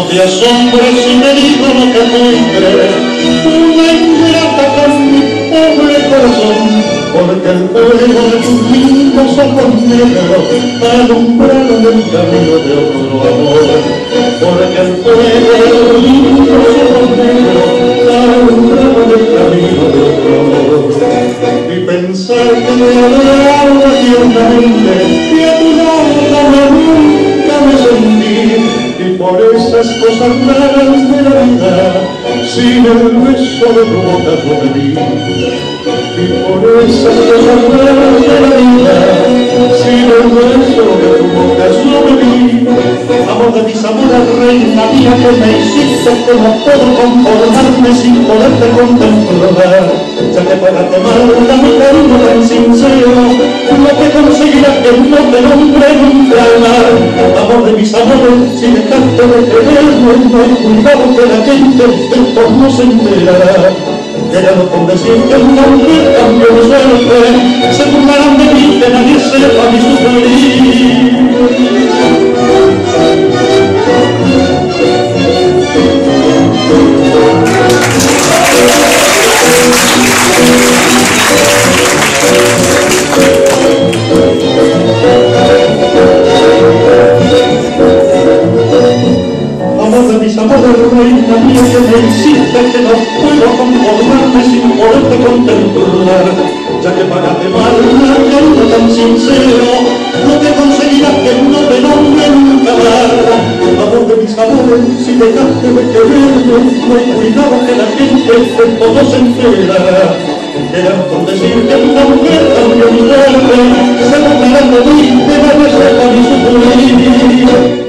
te asombres si te digo lo que fuiste, una ingrata con mi pobre corazón, porque el fuego de tus lindos ojos negros alumbraron el camino de otro amor, porque el fuego de tus lindos ojos negros alumbraron el camino de otro amor. Y pensar que me adoraba tiernamente y a tu lado nunca me sentí, y por esas cosas raras de la vida sin el beso de tu boca no me vi. Y por esas cosas raras de la vida sin el beso de tu boca no me vi. Amor de mis amores, reina mía, que me hiciste, que no puedo conformarme sin poderte contemplar, ya que pagaste mal a mi cariño tan sincero, lo que conseguirás que no te nombre nunca más. Amor de mis amores, si dejaste de quererme, no hay cuidado que la gente esto no se enterará. Quedado con decir que una mujer cambió de suerte, se burlarán de mí, que nadie sepa mi sufrir. Amor de mis amores, reina mía, que me hiciste, que no puedo conformarme sin poderte contemplar, ya que pagaste mal una cariño tan sincero, no te conseguirás que no te nombre nunca más. Amor de mis amores, si dejaste de quererme, no hay cuidado que la gente de todo se enterará. Quedan con decir que una mujer cambió mi suerte, se burlarán de mí, que nadie sepa mi sufrir.